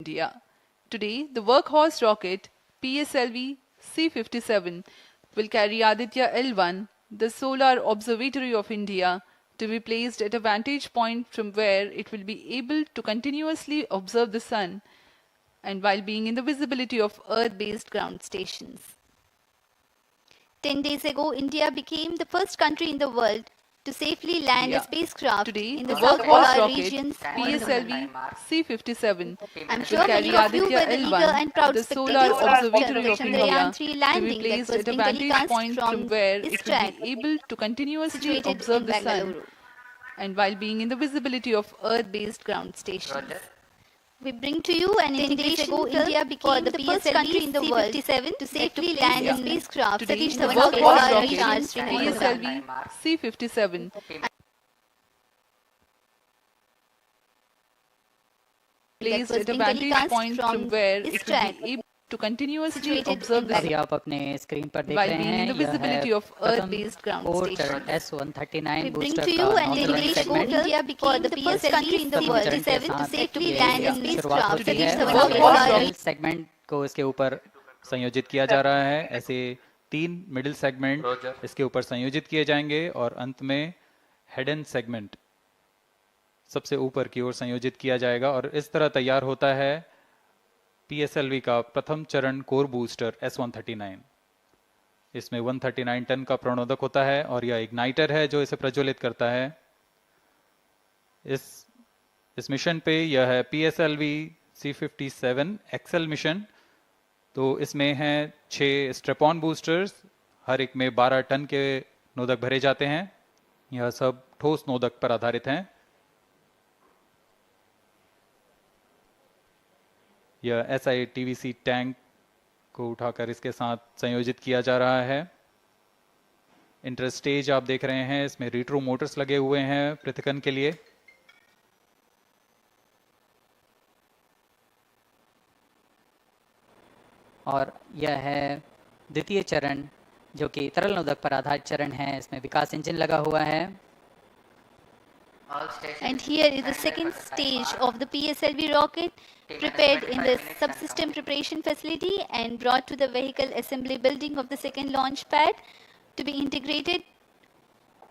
India. Today, the workhorse rocket PSLV-C57 will carry Aditya-L1, the Solar Observatory of India, to be placed at a vantage point from where it will be able to continuously observe the sun and while being in the visibility of Earth-based ground stations. 10 days ago, India became the first country in the world to safely land a spacecraft Today, in the the South workhorse Polar rocket regions. PSLV-C57 I'm will sure carry many of you were the eager Aditya-L1, and proud the Solar spectators of Observatory the of India, Chandrayaan-3 to be landing that placed was at a being vantage telecast point from from where it will ISRO, be able to continuously situated observe in the sun Bangalore. and while being in the visibility of Earth-based ground stations. We bring to you an integration film India became the first country in the world to safely land a spacecraft. Today, Satish the Dhawan workhorse rocket Sriharikota, Sriharikota. PSLV-C57 placed at a vantage point from where it will be able to continuously observe the अभी sun आप अपने screen पर देख while रहे being in हैं the यह है visibility of प्रथम Earth-based ground कोर चरण station. S139 We bring booster to का you an northern integration segment India became the first country in the प्रथम world चरण के to साथ safely ये land a शुरुआत spacecraft. होती है Satish और Dhawan workhorse Sriharikota. Middle segment को इसके ऊपर संयोजित किया जा रहा है। ऐसे 3 मिडिल सेगमेंट इसके ऊपर संयोजित किए जाएंगे और अंत में हेड एंड सेगमेंट सबसे ऊपर की ओर संयोजित किया जाएगा और इस तरह तैयार होता है PSLV का प्रथम चरण कोर बूस्टर S139। इसमें 139 टन का प्रणोदक होता है और यह इग्नाइटर है जो इसे प्रज्वलित करता है। इस मिशन पे यह है PSLV-C57 एक्सेल मिशन। तो इसमें हैं 6 स्ट्रेपॉन बूस्टर्स, हर एक में 12 टन के नोदक भरे जाते हैं। यह सब ठोस नोदक पर आधारित हैं। यह SITVC टैंक को उठाकर इसके साथ संयोजित किया जा रहा है। इंटर स्टेज आप देख रहे हैं, इसमें रिट्रो मोटर्स लगे हुए हैं पृथक्करण के लिए। और यह है द्वितीय चरण जो कि तरल नोदक पर आधारित चरण है। इसमें विकास इंजन लगा हुआ है। And here is the second stage of the PSLV rocket, prepared in the subsystem preparation facility and brought to the vehicle assembly building of the second launch pad to be integrated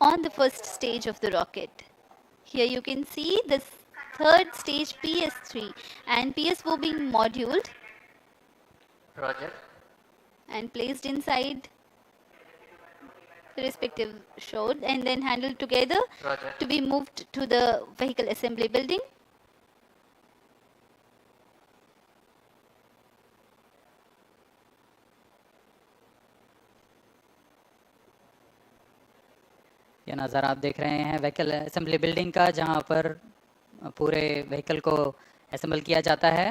on the first stage of the rocket. Here you can see the third stage PS3 and PSO being moduled and placed inside the respective shroud and then handled together to be moved to the vehicle assembly building. यह नज़ारा आप देख रहे हैं vehicle assembly building का, जहां पर पूरे व्हीकल को असेंबल किया जाता है।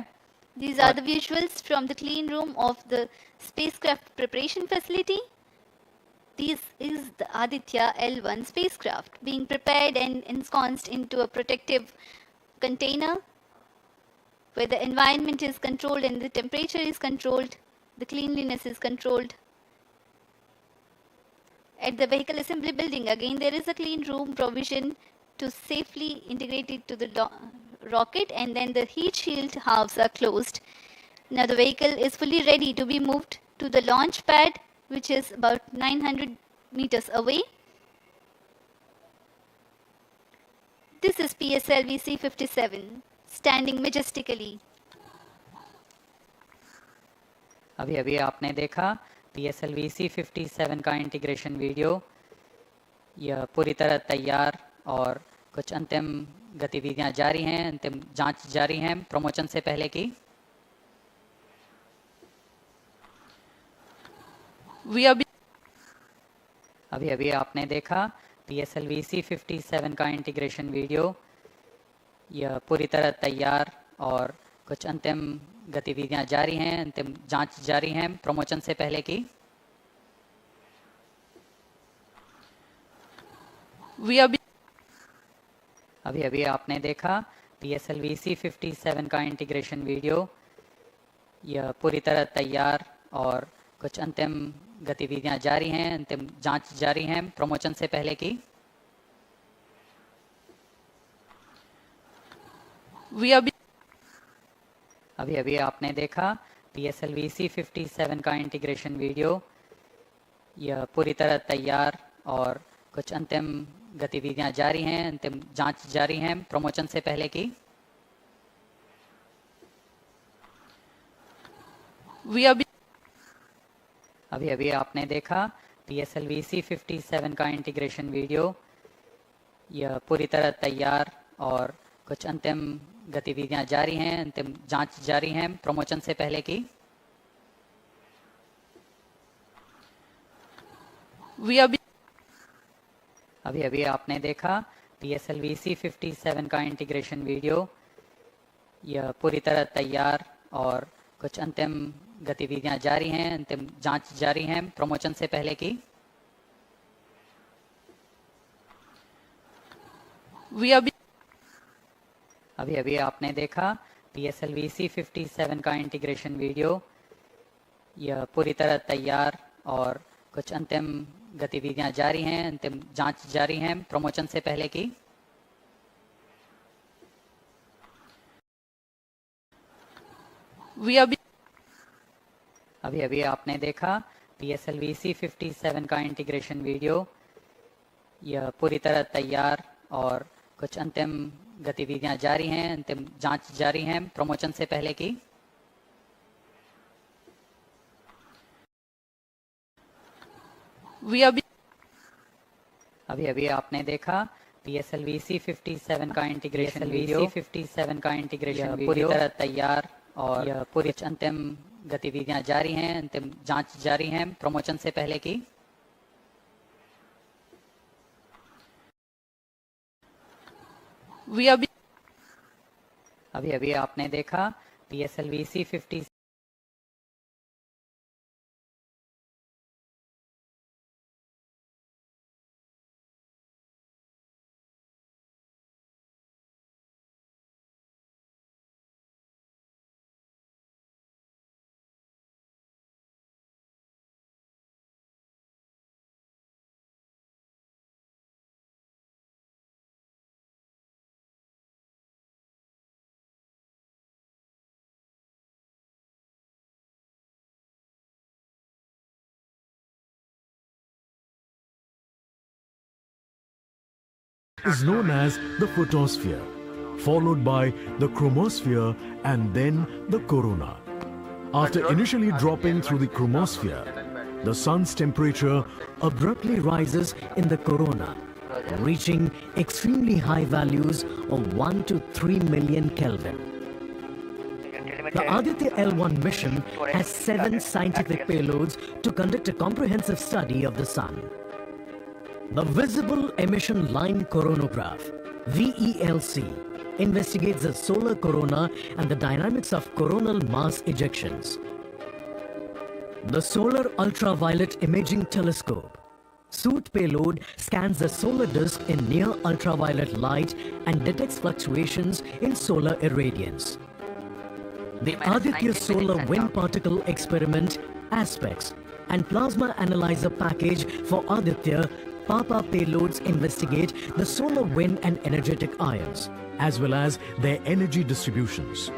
These are the visuals from the clean room of the spacecraft preparation facility. This is the Aditya-L1 spacecraft being prepared and ensconced into a protective container where the environment is controlled and the temperature is controlled, the cleanliness is controlled. At the vehicle assembly building, again there is a clean room provision to safely integrate it to the rocket, and then the heat shield halves are closed. Now the vehicle is fully ready to be moved to the launch pad, which is about 900 meters away. This is PSLV-C57 standing majestically. अभी अभी आपने देखा PSLV-C57 का integration video. यह पूरी तरह तैयार और कुछ अंतिम गतिविधियां जारी हैं, अंतिम जांच जारी हैं प्रमोशन से पहले की। अभी अभी आपने देखा PSLV-C57 का इंटीग्रेशन वीडियो। यह पूरी तरह तैयार और कुछ अंतिम गतिविधियां जारी हैं, अंतिम जांच जारी हैं प्रमोशन से पहले की। अभी अभी आपने देखा PSLV-C57 का इंटीग्रेशन वीडियो। यह पूरी तरह तैयार और कुछ अंतिम गतिविधियां जारी हैं, अंतिम जांच जारी हैं प्रमोशन से पहले की। अभी अभी आपने देखा PSLV-C57 का इंटीग्रेशन वीडियो। यह पूरी तरह तैयार और कुछ अंतिम गतिविधियां जारी हैं, अंतिम जांच जारी हैं प्रमोशन से पहले की। अभी अभी आपने देखा PSLV-C57 का इंटीग्रेशन वीडियो। यह पूरी तरह तैयार और कुछ अंतिम गतिविधियां जारी हैं, अंतिम जांच जारी हैं प्रमोशन से पहले की। अभी अभी आपने देखा PSLV-C57 का इंटीग्रेशन वीडियो। यह पूरी तरह तैयार और कुछ अंतिम गतिविधियां जारी हैं, अंतिम जांच जारी हैं प्रमोशन से पहले की। अभी अभी आपने देखा PSLV-C57 का इंटीग्रेशन वीडियो। यह पूरी तरह तैयार और कुछ अंतिम गतिविधियां जारी हैं, अंतिम जांच जारी हैं प्रमोशन से पहले की। अभी अभी आपने देखा PSLV-C57 का इंटीग्रेशन वीडियो। यह पूरी तरह तैयार और कुछ अंतिम गतिविधियां जारी हैं, अंतिम जांच जारी हैं प्रमोशन से पहले की। अभी अभी आपने देखा PSLV-C57 का इंटीग्रेशन वीडियो। 57 का इंटीग्रेशन वीडियो पूरी तरह तैयार और यह पूरी अंतिम गतिविधियां जारी हैं, अंतिम जांच जारी हैं प्रमोशन से पहले की। अभी अभी आपने देखा PSLV-C57 is known as the photosphere, followed by the chromosphere and then the corona. After initially dropping through the chromosphere, the sun's temperature abruptly rises in the corona, reaching extremely high values of 1 to 3 million Kelvin. The Aditya-L1 mission has 7 scientific payloads to conduct a comprehensive study of the sun. The Visible Emission Line Coronagraph, VELC, investigates the solar corona and the dynamics of coronal mass ejections. The Solar Ultraviolet Imaging Telescope, SOOT payload, scans the solar disk in near ultraviolet light and detects fluctuations in solar irradiance. The Aditya Solar Wind Particle Experiment, ASPECS, and Plasma Analyzer Package for Aditya Papa payloads investigate the solar wind and energetic ions, as well as their energy distributions.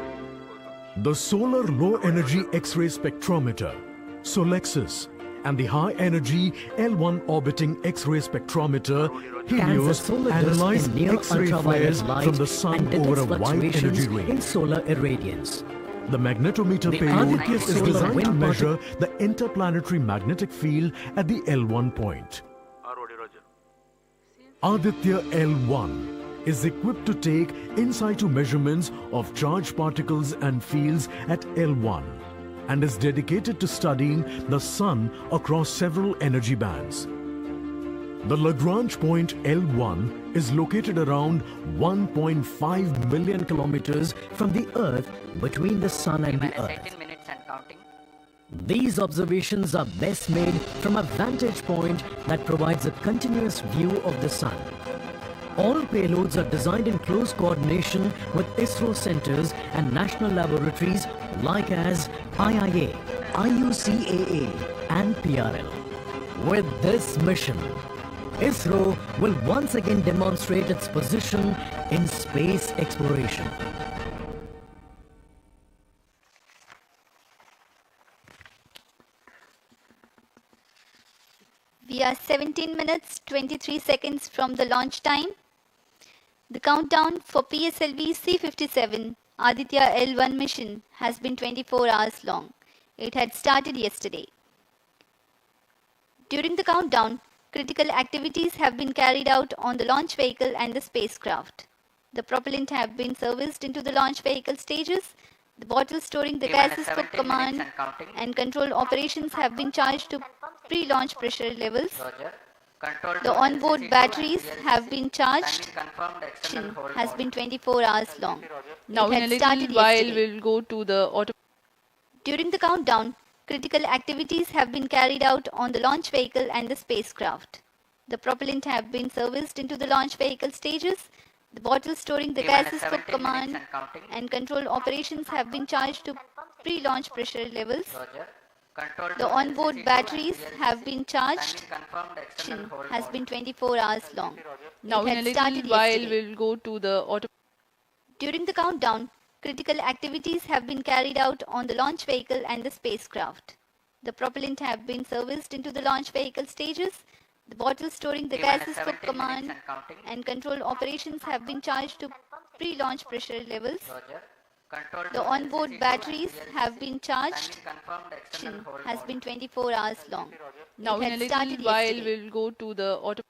The Solar Low Energy X-ray Spectrometer, SOLEXIS, and the High Energy L1 Orbiting X-ray Spectrometer, HELIOS, analyze X-ray flares from the sun over a wide energy range in solar irradiance. The magnetometer payload is designed to measure the interplanetary magnetic field at the L1 point. Aditya-L1 is equipped to take in situ measurements of charged particles and fields at L1 and is dedicated to studying the sun across several energy bands. The Lagrange point L1 is located around 1.5 million kilometers from the Earth, between the sun and the Earth. 10 minutes and counting. These observations are best made from a vantage point that provides a continuous view of the sun. All payloads are designed in close coordination with ISRO centers and national laboratories like as IIA, IUCAA and PRL. With this mission, ISRO will once again demonstrate its position in space exploration. We are 17 minutes 23 seconds from the launch time. The countdown for PSLV-C57 Aditya-L1 mission has been 24 hours long. It had started yesterday. During the countdown, critical activities have been carried out on the launch vehicle and the spacecraft. The propellant have been serviced into the launch vehicle stages. The bottles storing the gases for command and control operations have been charged to pre-launch pressure levels. The onboard batteries have been charged. Mission has been 24 hours long. Now in a little while we'll go to the auto. During the countdown, critical activities have been carried out on the launch vehicle and the spacecraft. The propellant have been serviced into the launch vehicle stages. The bottles storing the gases for command and control operations have been charged to pre-launch pressure levels. The onboard batteries have been charged. Mission has been 24 hours long. Now in a little while we'll go to the auto. During the countdown, critical activities have been carried out on the launch vehicle and the spacecraft. The propellant have been serviced into the launch vehicle stages. The bottles storing the gases for command and control operations have been charged to pre-launch pressure levels. The onboard batteries have been charged. Mission has been 24 hours long. Now in a little while we'll go to the auto.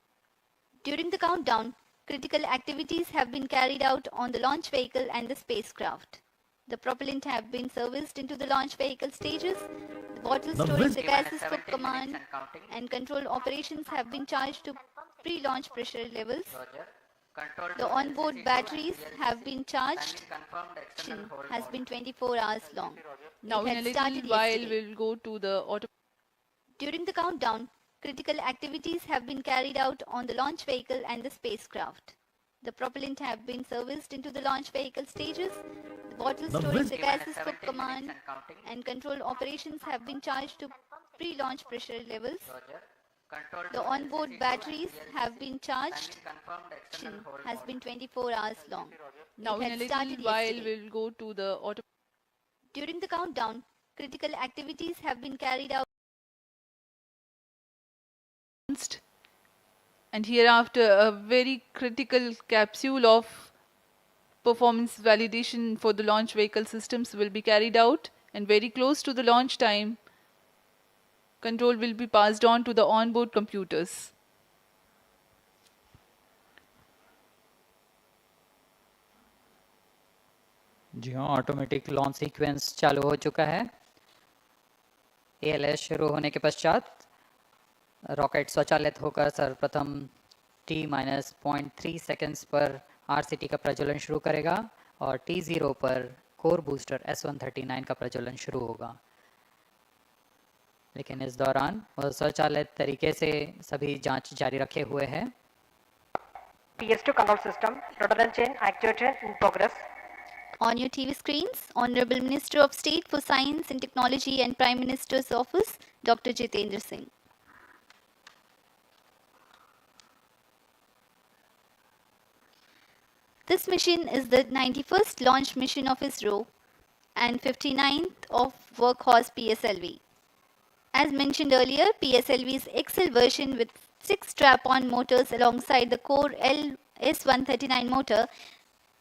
During the countdown, critical activities have been carried out on the launch vehicle and the spacecraft. The propellant have been serviced into the launch vehicle stages. The bottles storing the gases for command and control operations have been charged to pre-launch pressure levels. The onboard batteries have been charged. Mission has been 24 hours long. Now in a little while we'll go to the auto. During the countdown, critical activities have been carried out on the launch vehicle and the spacecraft. The propellant have been serviced into the launch vehicle stages. The bottles storing the gases for command and control operations have been charged to pre-launch pressure levels. The onboard batteries have been charged. Mission has been 24 hours long. Now in a little while we'll go to the auto. During the countdown, critical activities have been carried out. And hereafter a very critical capsule of performance validation for the launch vehicle systems will be carried out, and very close to the launch time, control will be passed on to the onboard computers. जी हाँ, automatic launch sequence चालू हो चुका है। ALS शुरू होने के पश्चात rocket स्वचालित होकर सर्वप्रथम T-0.3 सेकेंड्स पर RCT का प्रज्वलन शुरू करेगा और T0 पर कोर बूस्टर S139 का प्रज्वलन शुरू होगा। लेकिन इस दौरान वह स्वचालित तरीके से सभी जांच जारी रखे हुए है। PS2 control system, rotary chain actuator in progress. On your TV screens, Honorable Minister of State for Science and Technology and Prime Minister's Office, Dr. Jitendra Singh. This mission is the 91st launch mission of ISRO and 59th of Workhorse PSLV. As mentioned earlier, PSLV's XL version with 6 strap-on motors alongside the core S139 motor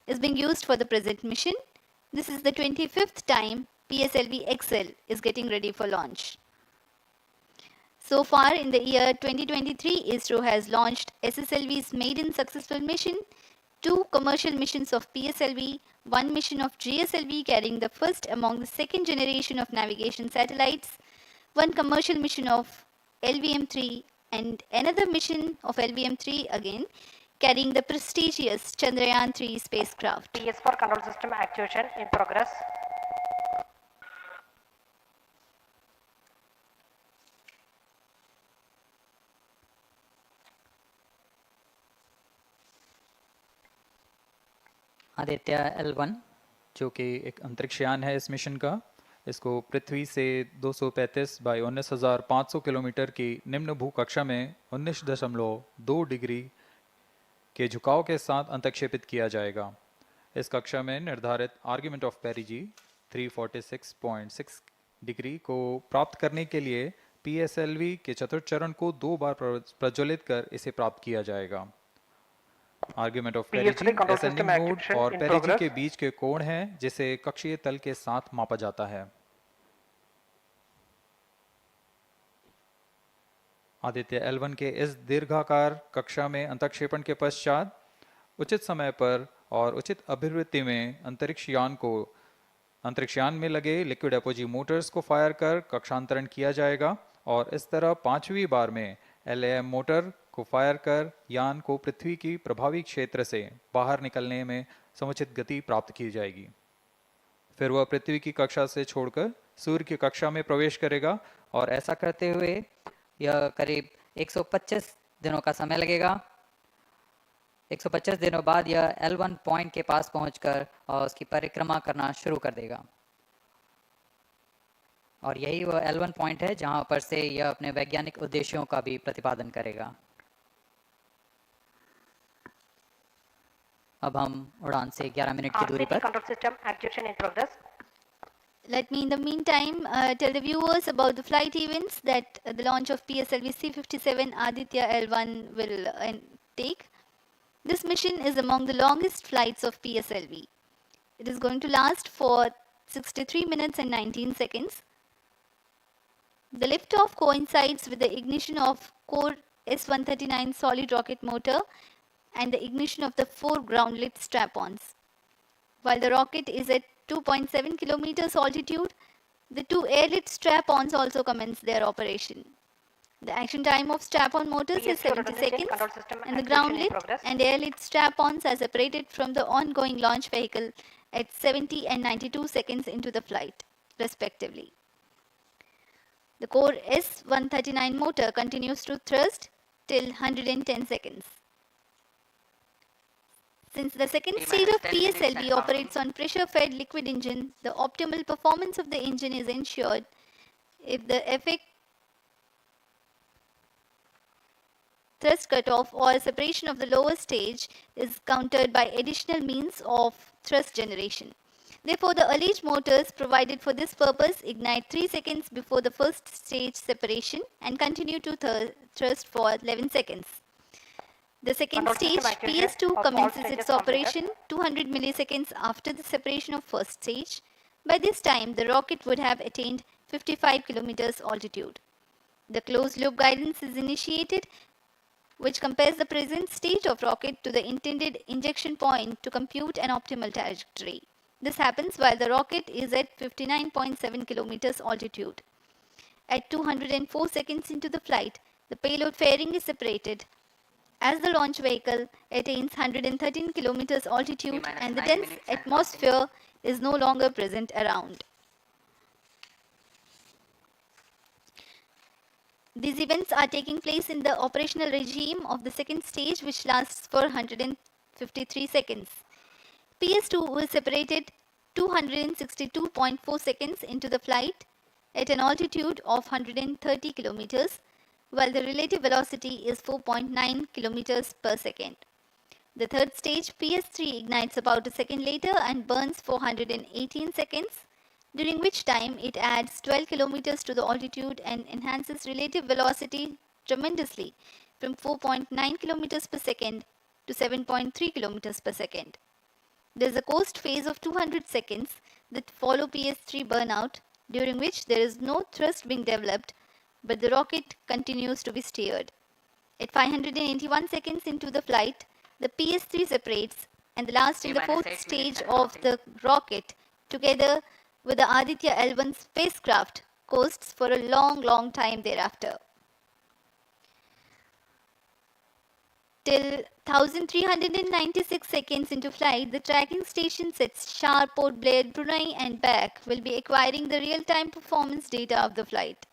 is being used for the present mission. This is the 25th time PSLV XL is getting ready for launch. So far in the year 2023, ISRO has launched SSLV's maiden successful mission, 2 commercial missions of PSLV, 1 mission of GSLV carrying the first among the second generation of navigation satellites, 1 commercial mission of LVM-3 and another mission of LVM-3 again, carrying the prestigious Chandrayaan-3 spacecraft. PS4 control system actuation in progress. Aditya-L1 जो कि एक अंतरिक्षयान है इस mission का, इसको पृथ्वी से 235 by 19,500 kilometre की निम्न भूकक्षा में 19.2 डिग्री के झुकाव के साथ अंतक्षेपित किया जाएगा। इस कक्षा में निर्धारित आर्ग्यूमेंट ऑफ पेरिजी 346.6 डिग्री को प्राप्त करने के लिए PSLV के चतुर्थ चरण को 2 बार प्रज्वलित कर इसे प्राप्त किया जाएगा। आर्ग्यूमेंट ऑफ पेरिजी, असेंडिंग मोड और पेरिजी के बीच के कोण है जिसे कक्षीय तल के साथ मापा जाता है। आदित्य-L1 के इस दीर्घाकार कक्षा में अंतक्षेपण के पश्चात उचित समय पर और उचित अभिवृत्ति में अंतरिक्ष यान में लगे लिक्विड एपोजी मोटर्स को फायर कर कक्षांतरण किया जाएगा और इस तरह 5वीं बार में LAM मोटर को फायर कर यान को पृथ्वी की प्रभावी क्षेत्र से बाहर निकलने में समुचित गति प्राप्त की जाएगी। फिर वह पृथ्वी की कक्षा से छोड़कर सूर्य की कक्षा में प्रवेश करेगा और ऐसा करते हुए यह करीब 125 दिनों का समय लगेगा। 125 दिनों बाद यह L1 पॉइंट के पास पहुंचकर और उसकी परिक्रमा करना शुरू कर देगा और यही वह L1 पॉइंट है जहां पर से यह अपने वैज्ञानिक उद्देश्यों का भी प्रतिपादन करेगा। अब हम उड़ान से 11 मिनट की दूरी पर। Let me in the meantime tell the viewers about the flight events that the launch of PSLV-C57 Aditya-L1 will take. This mission is among the longest flights of PSLV. It is going to last for 63 minutes and 19 seconds. The liftoff coincides with the ignition of core S139 solid rocket motor and the ignition of the 4 ground lift strap-ons. While the rocket is at 2.7 kilometers altitude, the 2 airlift strap-ons also commence their operation. The action time of strap-on motors is 70 seconds and the ground lift and airlift strap-ons are separated from the ongoing launch vehicle at 70 and 92 seconds into the flight, respectively. The core S139 motor continues to thrust till 110 seconds. Since the second stage of PSLV operates on pressure-fed liquid engine, the optimal performance of the engine is ensured if the effect thrust cutoff or separation of the lower stage is countered by additional means of thrust generation. Therefore, the alleged motors provided for this purpose ignite 3 seconds before the first stage separation and continue to thrust for 11 seconds. The second stage, PS2, commences its operation 200 milliseconds after the separation of first stage. By this time, the rocket would have attained 55 kilometers altitude. The closed-loop guidance is initiated, which compares the present state of rocket to the intended injection point to compute an optimal trajectory. This happens while the rocket is at 59.7 kilometers altitude. At 204 seconds into the flight, the payload fairing is separated as the launch vehicle attains 113 kilometers altitude and the dense atmosphere is no longer present around. These events are taking place in the operational regime of the second stage, which lasts for 153 seconds. PS2 was separated 262.4 seconds into the flight at an altitude of 130 kilometers, while the relative velocity is 4.9 kilometers per second. The third stage, PS3, ignites about a second later and burns for 118 seconds, during which time it adds 12 kilometers to the altitude and enhances relative velocity tremendously from 4.9 kilometers per second to 7.3 kilometers per second. There is a coast phase of 200 seconds that follow PS3 burnout, during which there is no thrust being developed, but the rocket continues to be steered. At 581 seconds into the flight, the PS3 separates, and the last and the fourth stage of the rocket, together with the Aditya-L1 spacecraft, coasts for a long time thereafter. Till 1396 seconds into flight, the tracking stations at SHAR, Port Blair, Brunei and back will be acquiring the real-time performance data of the flight.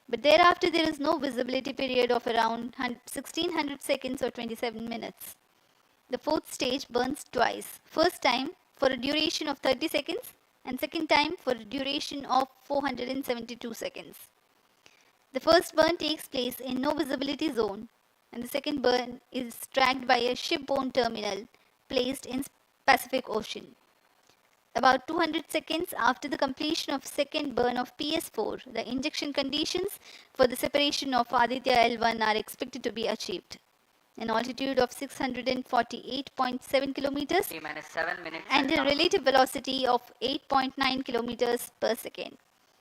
But thereafter there is no visibility period of around 1600 seconds or 27 minutes. The fourth stage burns twice. First time for a duration of 30 seconds and second time for a duration of 472 seconds. The first burn takes place in no visibility zone, and the second burn is tracked by a shipborne terminal placed in Pacific Ocean. About 200 seconds after the completion of second burn of PS4, the injection conditions for the separation of Aditya-L1 are expected to be achieved. An altitude of 648.7 kilometers and a relative velocity of 8.9 kilometers per second,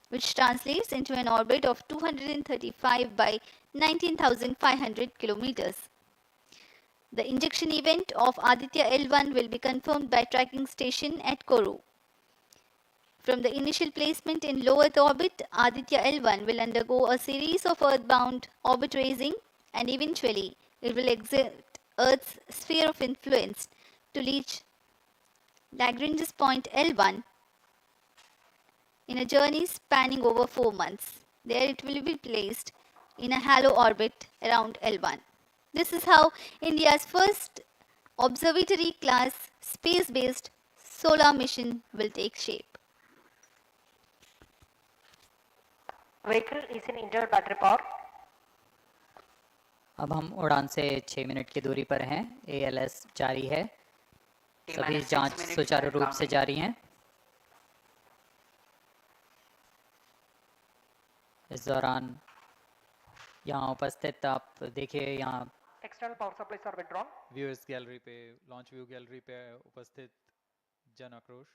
which translates into an orbit of 235 by 19,500 kilometers. The injection event of Aditya-L1 will be confirmed by tracking station at Kourou. From the initial placement in low Earth orbit, Aditya-L1 will undergo a series of Earth-bound orbit raising, and eventually it will exit Earth's sphere of influence to reach Lagrange's point L1 in a journey spanning over 4 months. There it will be placed in a halo orbit around L1. This is how India's first observatory class space-based solar mission will take shape. Vehicle is in internal battery power. अब हम उड़ान से 6 minute की दूरी पर हैं। ALS जारी है, सभी जांच सुचारू रूप से जारी हैं। इस दौरान यहाँ उपस्थित आप देखिए, यहाँ External power supplies are withdrawn. Viewers gallery पे, लॉन्च व्यू गैलरी पे उपस्थित जन आक्रोश।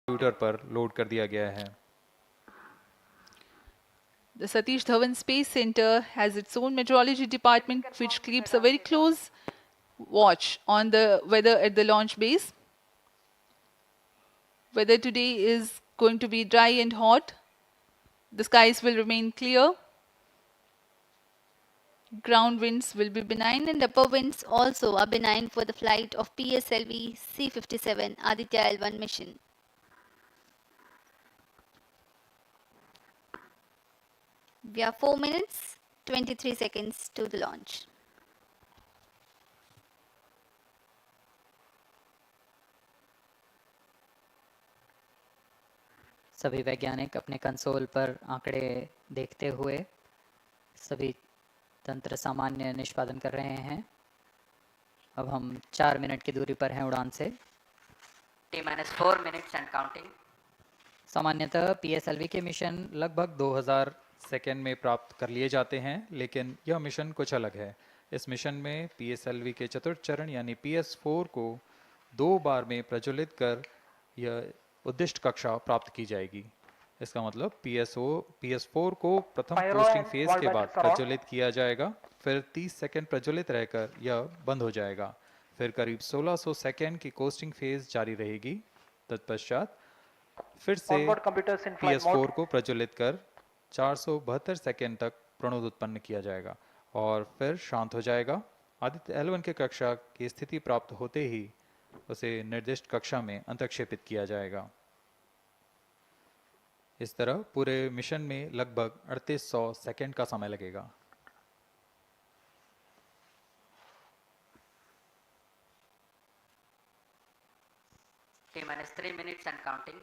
कंप्यूटर पर लोड कर दिया गया है। The Satish Dhawan Space Center has its own meteorology department which keeps a very close watch on the weather at the launch base. Weather today is going to be dry and hot. The skies will remain clear. Ground winds will be benign and upper winds also are benign for the flight of PSLV-C57 Aditya-L1 mission. We are 4 minutes 23 seconds to the launch. सभी वैज्ञानिक अपने console पर आंकड़े देखते हुए सभी तंत्र सामान्य निष्पादन कर रहे हैं। अब हम 4 मिनट की दूरी पर हैं उड़ान से। T-4 minutes and counting. सामान्यतः PSLV के मिशन लगभग 2000 सेकेंड में प्राप्त कर लिए जाते हैं, लेकिन यह मिशन कुछ अलग है। इस मिशन में PSLV के चतुर्थ चरण यानी PS4 को 2 बार में प्रज्वलित कर यह उद्दिष्ट कक्षा प्राप्त की जाएगी। इसका मतलब PS4 को प्रथम कोस्टिंग फेज के बाद प्रज्वलित किया जाएगा, फिर 30 सेकेंड प्रज्वलित रहकर यह बंद हो जाएगा, फिर करीब 1600 सेकेंड की कोस्टिंग फेज जारी रहेगी। तत्पश्चात फिर से PS4 को प्रज्वलित कर 472 सेकेंड तक प्रणोद उत्पन्न किया जाएगा और फिर शांत हो जाएगा। आदित्य-L1 के कक्षा की स्थिति प्राप्त होते ही उसे निर्दिष्ट कक्षा में अंतक्षेपित किया जाएगा। इस तरह पूरे मिशन में लगभग 3800 सेकेंड का समय लगेगा। T-3 minutes and counting.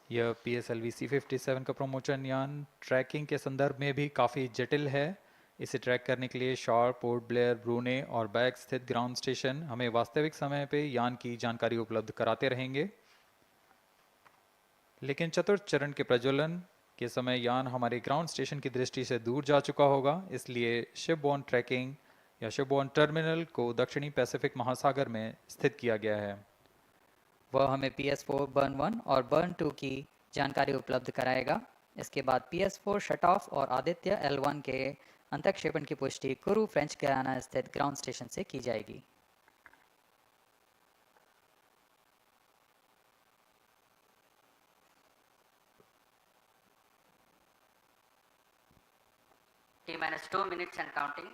यह PSLV-C57 का प्रमोशन यान ट्रैकिंग के संदर्भ में भी काफ़ी जटिल है। इसे ट्रैक करने के लिए शार, पोर्ट ब्लेयर, ब्रूने और बैग स्थित ग्राउंड स्टेशन हमें वास्तविक समय पे यान की जानकारी उपलब्ध कराते रहेंगे। लेकिन चतुर्थ चरण के प्रज्वलन के समय यान हमारे ग्राउंड स्टेशन की दृष्टि से दूर जा चुका होगा, इसलिए शिपबोर्न ट्रैकिंग या शिपबोर्न टर्मिनल को दक्षिणी पैसिफिक महासागर में स्थित किया गया है। वह हमें PS4 बर्न 1 और बर्न 2 की जानकारी उपलब्ध कराएगा। इसके बाद PS4 शट ऑफ और आदित्य-L1 के अंतक्षेपण की पुष्टि कुरु फ्रेंच गयाना स्थित ग्राउंड स्टेशन से की जाएगी। T minus 2 minutes and counting.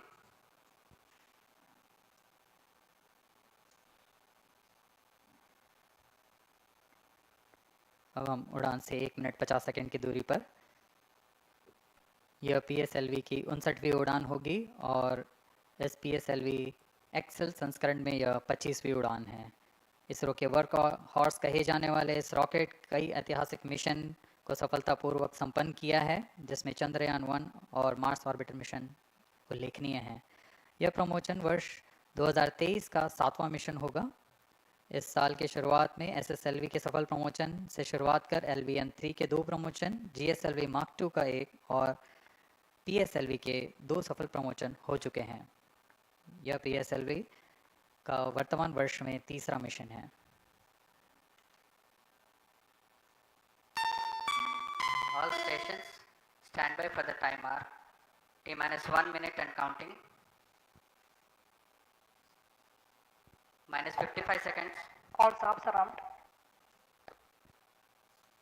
अब हम उड़ान से 1 मिनट 50 सेकंड की दूरी पर। यह PSLV की 59वीं उड़ान होगी और इस PSLV एक्सेल संस्करण में यह 25वीं उड़ान है। इसरो के वर्क हॉर्स कहे जाने वाले इस रॉकेट कई ऐतिहासिक मिशन को सफलतापूर्वक संपन्न किया है, जिसमें चंद्रयान 1 और मार्स ऑर्बिटर मिशन उल्लेखनीय है। यह प्रमोशन वर्ष 2023 का 7वां मिशन होगा। इस साल के शुरुआत में SSLV के सफल प्रमोशन से शुरुआत कर LVN-3 के 2 प्रमोशन, GSLV Mark II का 1 और PSLV के 2 सफल प्रमोशन हो चुके हैं। यह PSLV का वर्तमान वर्ष में 3रा मिशन है। All stations stand by for the timer. T-1 minute and counting. Minus 55 seconds. All stops are armed.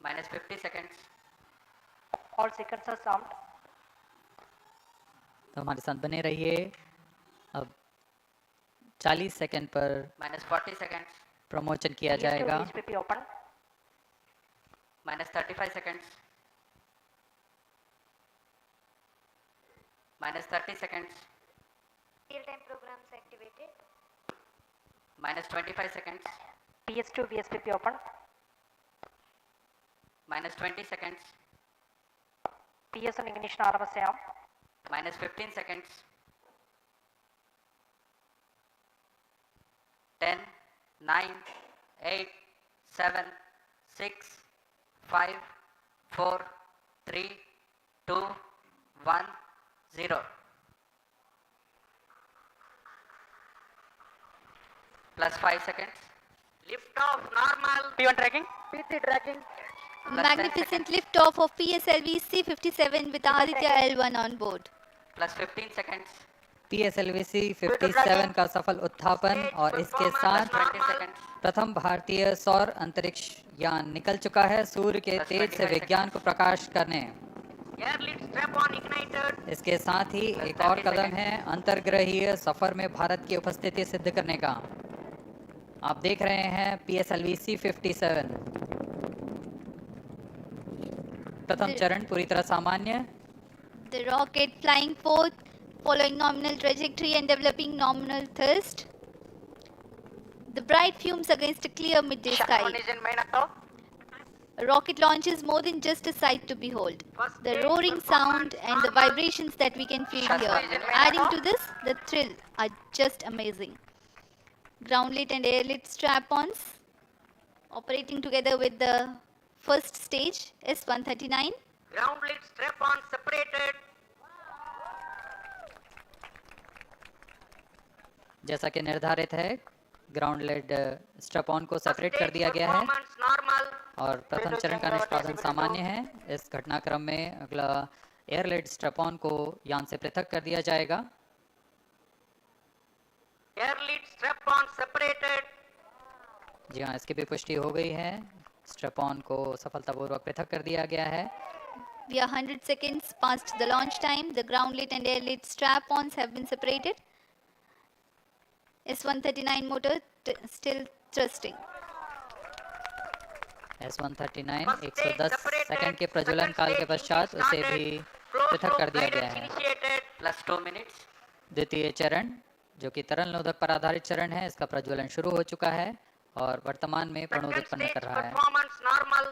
Minus 50 seconds. All sequencers armed. तो हमारे साथ बने रहिए। अब 40 सेकंड पर Minus 40 seconds. प्रमोशन किया जाएगा। PSP open. Minus 35 seconds. Minus 30 seconds. Real-time programs activated. Minus 25 seconds. PS2 VSPP open. Minus 20 seconds. PS1 ignition RMS arm. Minus 15 seconds. 10, 9, 8, 7, 6, 5, 4, 3, 2, 1, 0. Plus 5 seconds. Lift off normal. P1 tracking. PT tracking. Magnificent liftoff of PSLV-C57 with Aditya-L1 on board. Plus 15 seconds. PSLV-C57 का सफल उत्थापन और इसके साथ 20 seconds. प्रथम भारतीय सौर अंतरिक्ष यान निकल चुका है सूर्य के तेज से विज्ञान को प्रकाश करने। Air lead strap on ignited. इसके साथ ही एक और कदम है अंतर्ग्रहीय सफर में भारत की उपस्थिति सिद्ध करने का। आप देख रहे हैं PSLV-C57 प्रथम चरण पूरी तरह सामान्य। The rocket flying forth, following nominal trajectory and developing nominal thrust. The bright fumes against a clear midday sky. A rocket launch is more than just a sight to behold. The roaring sound and the vibrations that we can feel here, adding to this, the thrill, are just amazing. Ground-lit and air-lit strap-ons operating together with the first stage, S139. Ground lead strap on separated. जैसा कि निर्धारित है, ground lead strap on को separate कर दिया गया है और प्रथम चरण का निष्पादन सामान्य है। इस घटनाक्रम में अगला एयर लेड स्ट्रैप ऑन को यान से पृथक कर दिया जाएगा। Air lead strap on separated. जी हाँ, इसकी भी पुष्टि हो गई है। स्ट्रैप ऑन को सफलतापूर्वक पृथक कर दिया गया है। We are 100 seconds past the launch time. The ground-lit and air-lit strap-ons have been separated. S139 motor still thrusting. S139 110 second के प्रज्वलन काल के पश्चात उसे भी पृथक कर दिया गया है। Plus 2 minutes. द्वितीय चरण जो कि तरल नोदक पर आधारित चरण है, इसका प्रज्वलन शुरू हो चुका है और वर्तमान में प्रणोद उत्पन्न कर रहा है। Performance normal.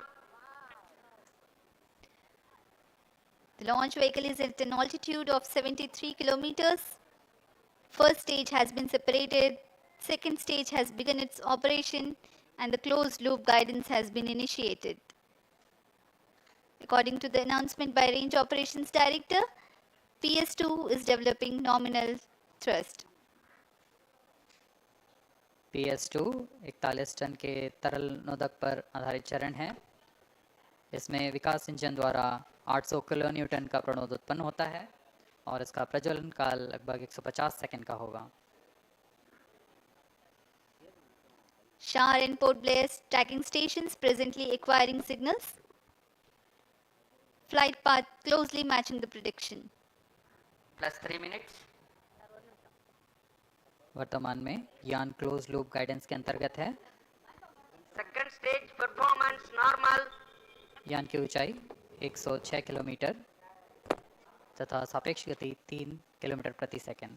The launch vehicle is at an altitude of 73 kilometers. First stage has been separated. Second stage has begun its operation and the closed loop guidance has been initiated. According to the announcement by Range Operations Director, PS2 is developing nominal thrust. PS2 41 ton के तरल नोदक पर आधारित चरण है। इसमें विकास engine द्वारा 800 kilo Newton का प्रणोद उत्पन्न होता है। और इसका प्रज्वलन काल लगभग 150 सेकंड का होगा। SHAR and Port Blair tracking stations presently acquiring signals. Flight path closely matching the prediction. Plus 3 minutes. वर्तमान में यान क्लोज लूप गाइडेंस के अंतर्गत है। Second stage performance normal. यान की ऊंचाई 106 किलोमीटर तथा सापेक्ष गति 3 किलोमीटर प्रति second.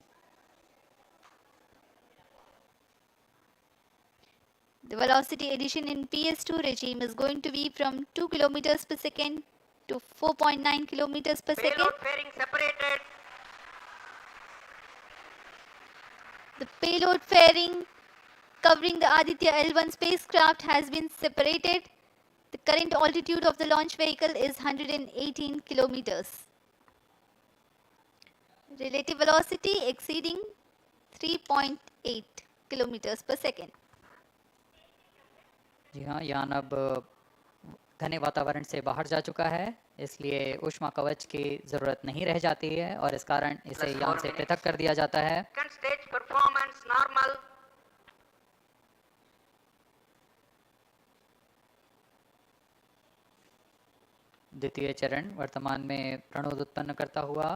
The velocity addition in PS2 regime is going to be from 2 kilometers per second to 4.9 kilometers per second. Payload fairing separated. The payload fairing covering the Aditya-L1 spacecraft has been separated. The current altitude of the launch vehicle is 118 kilometers. Relative velocity exceeding 3.8 kilometers per second. जी हाँ, यान अब घने वातावरण से बाहर जा चुका है, इसलिए ऊष्मा कवच की जरूरत नहीं रह जाती है और इस कारण इसे यान से पृथक कर दिया जाता है। Second stage performance normal. द्वितीय चरण वर्तमान में प्रणोद उत्पन्न करता हुआ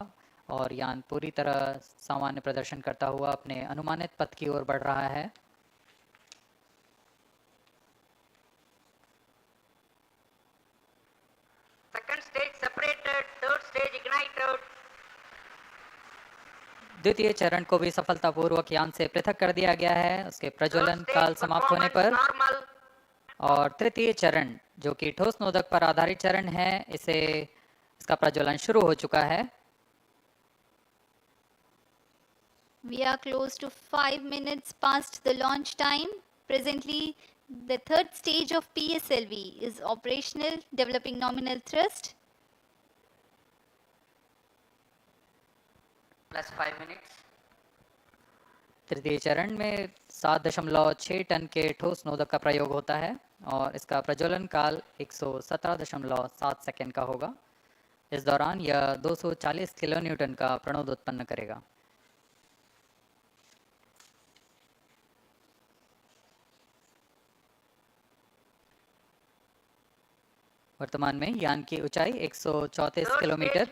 और यान पूरी तरह सामान्य प्रदर्शन करता हुआ अपने अनुमानित पथ की ओर बढ़ रहा है। Second stage separated. Third stage ignited. द्वितीय चरण को भी सफलतापूर्वक यान से पृथक कर दिया गया है उसके प्रज्वलन काल समाप्त होने पर। Normal. और तृतीय चरण जो कि ठोस नोदक पर आधारित चरण है, इसका प्रज्वलन शुरू हो चुका है। We are close to 5 minutes past the launch time. Presently, the third stage of PSLV is operational, developing nominal thrust. Plus 5 minutes. तृतीय चरण में 7.6 टन के ठोस नोदक का प्रयोग होता है और इसका प्रज्वलन काल 117.7 सेकंड का होगा। इस दौरान यह 240 किलोन्यूटन का प्रणोद उत्पन्न करेगा। वर्तमान में यान की ऊंचाई 134 किलोमीटर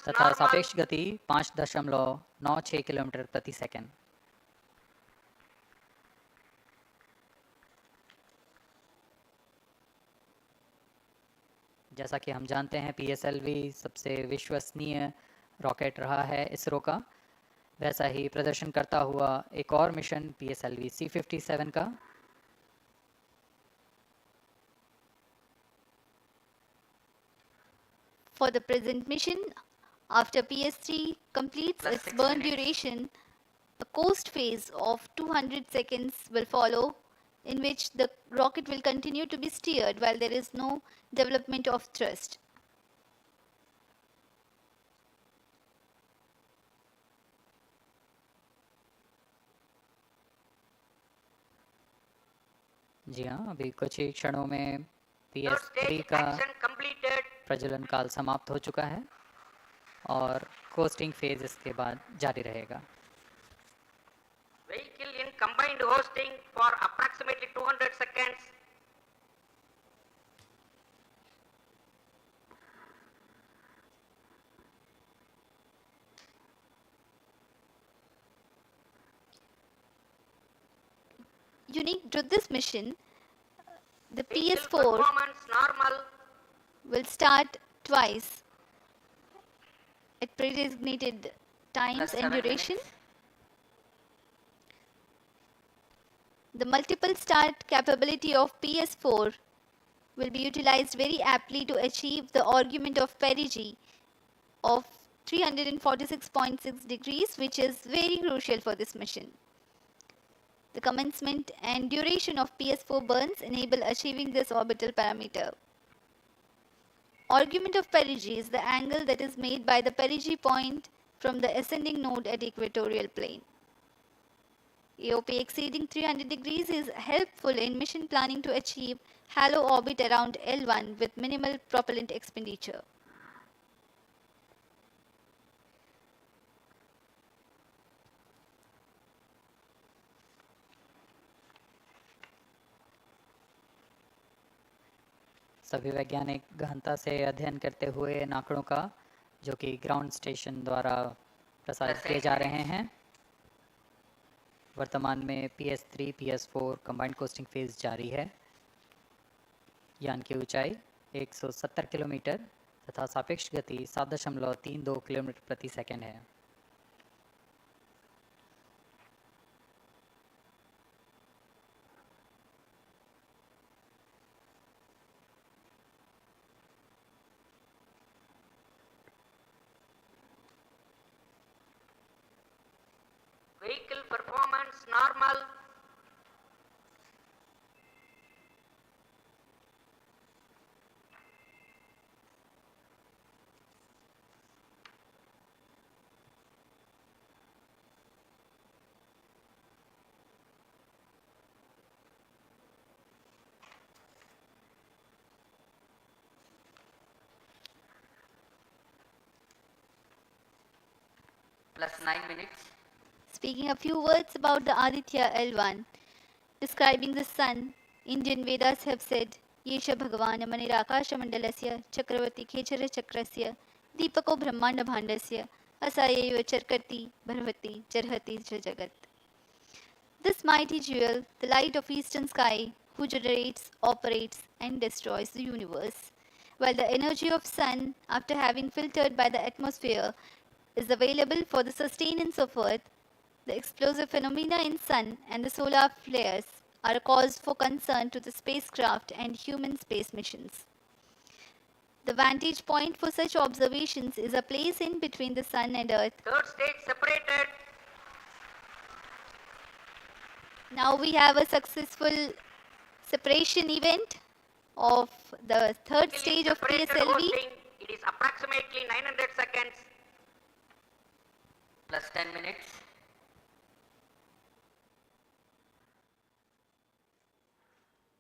तथा सापेक्ष गति 5.96 किलोमीटर प्रति सेकंड। जैसा कि हम जानते हैं PSLV सबसे विश्वसनीय रॉकेट रहा है इसरो का, वैसा ही प्रदर्शन करता हुआ एक और मिशन PSLV-C57 का। For the present mission, after PS3 completes its burn duration, a coast phase of 200 seconds will follow, in which the rocket will continue to be steered while there is no development of thrust. जी हाँ, अभी कुछ ही क्षणों में PS3 का प्रज्वलन काल समाप्त हो चुका है और कोस्टिंग फेज इसके बाद जारी रहेगा। Vehicle in combined hosting for approximately 200 seconds. Unique to this mission, the Vehicle PS4 performance normal. will start twice at predesignated times Plus and 7 duration. minutes. The multiple start capability of PS4 will be utilized very aptly to achieve the argument of perigee of 346.6 degrees, which is very crucial for this mission. The commencement and duration of PS4 burns enable achieving this orbital parameter. Argument of perigee is the angle that is made by the perigee point from the ascending node at equatorial plane. AOP exceeding 300 degrees is helpful in mission planning to achieve halo orbit around L1 with minimal propellant expenditure. सभी वैज्ञानिक गहनता से अध्ययन करते हुए इन आंकड़ों का जो कि ग्राउंड स्टेशन द्वारा प्रसारित किए जा रहे हैं। वर्तमान में PS3 PS4 combined costing phase जारी है। यान की ऊंचाई 170 किलोमीटर तथा सापेक्ष गति 7.32 किलोमीटर प्रति सेकंड है। Vehicle performance normal. Plus 9 minutes. Speaking a few words about the Aditya-L1, describing the sun, Indian Vedas have said, Yesha Bhagavan Manirakasha Mandalasya Chakravati Khechara Chakrasya Deepako Brahmanda Bhandasya Asayeva Charkati Bharvati Jarhati Jagat. This mighty jewel, the light of eastern sky, who generates, operates and destroys the universe, while the energy of sun, after having filtered by the atmosphere, is available for the sustenance of earth. The explosive phenomena in sun and the solar flares are a cause for concern to the spacecraft and human space missions. The vantage point for such observations is a place in between the sun and earth. Third stage separated. Now we have a successful separation event of the third stage of Separated PSLV. hosting. It is approximately 900 seconds. Plus 10 minutes.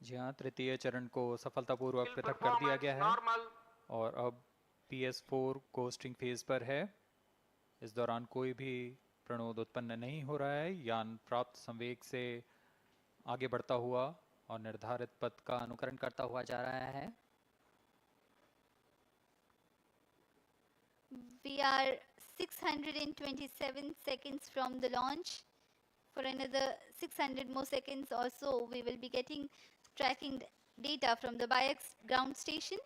जी हाँ, तृतीय चरण को सफलतापूर्वक पृथक कर दिया गया है और अब PS4 कोस्टिंग फेज पर है। इस दौरान कोई भी प्रणोद उत्पन्न नहीं हो रहा है। यान प्राप्त संवेग से आगे बढ़ता हुआ और निर्धारित पथ का अनुकरण करता हुआ जा रहा है। We are 627 seconds from the launch. For another 600 more seconds or so, we will be tracking data from the BIAX ground station.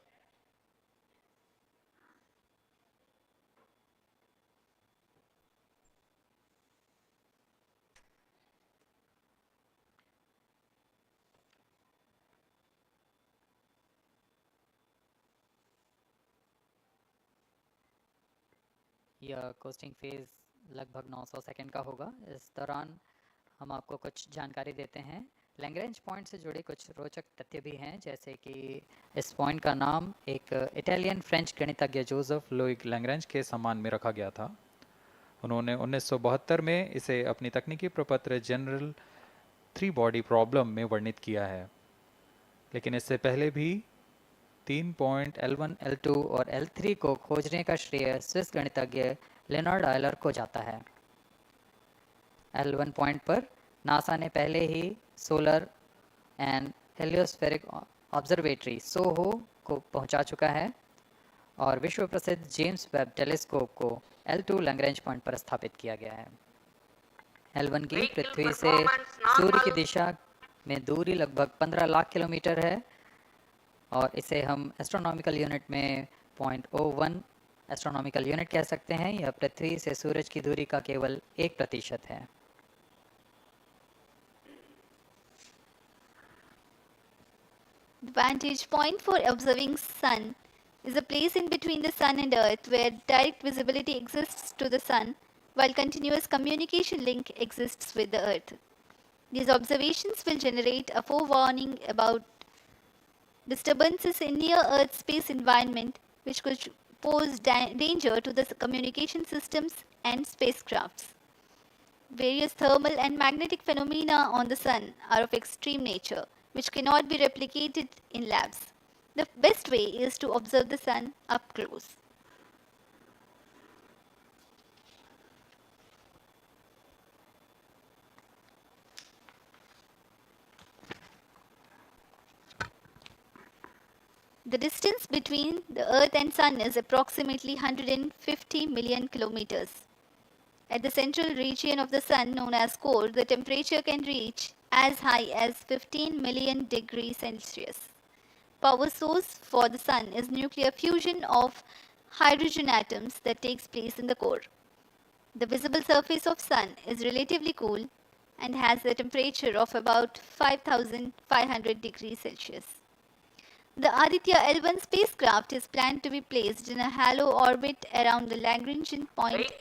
यह कोस्टिंग फेज लगभग 900 सेकंड का होगा। इस दौरान हम आपको कुछ जानकारी देते हैं। लैग्रेंज पॉइंट से जुड़े कुछ रोचक तथ्य भी हैं, जैसे कि इस पॉइंट का नाम एक इटालियन फ्रेंच गणितज्ञ जोसेफ लुइग लैग्रेंज के सम्मान में रखा गया था। उन्होंने 1972 में इसे अपनी तकनीकी प्रपत्र जनरल 3 बॉडी प्रॉब्लम में वर्णित किया है, लेकिन इससे पहले भी 3 पॉइंट L1, L2 और L3 को खोजने का श्रेय स्विस गणितज्ञ लेनार्ड आयलर को जाता है। L1 पॉइंट पर नासा ने पहले ही सोलर एंड हेलियोस्फेरिक ऑब्जर्वेटरी सोहो को पहुंचा चुका है और विश्व प्रसिद्ध जेम्स वेब टेलीस्कोप को L2 लैग्रेंज पॉइंट पर स्थापित किया गया है। L1 की पृथ्वी से सूर्य की दिशा में दूरी लगभग 15 लाख किलोमीटर है और इसे हम एस्ट्रोनॉमिकल यूनिट में 0.01 एस्ट्रोनॉमिकल यूनिट कह सकते हैं। यह पृथ्वी से सूरज की दूरी का केवल 1% है। The vantage point for observing sun is a place in between the sun and earth where direct visibility exists to the sun while continuous communication link exists with the earth. These observations will generate a forewarning about disturbances in near earth space environment which could pose danger to the communication systems and spacecrafts. Various thermal and magnetic phenomena on the sun are of extreme nature, which cannot be replicated in labs. The best way is to observe the sun up close. The distance between the Earth and Sun is approximately 150 million kilometers. At the central region of the Sun, known as core, the temperature can reach as high as 15 million degrees Celsius. Power source for the Sun is nuclear fusion of hydrogen atoms that takes place in the core. The visible surface of Sun is relatively cool and has a temperature of about 5,500 degrees Celsius. The Aditya-L1 spacecraft is planned to be placed in a halo orbit around the Lagrangian point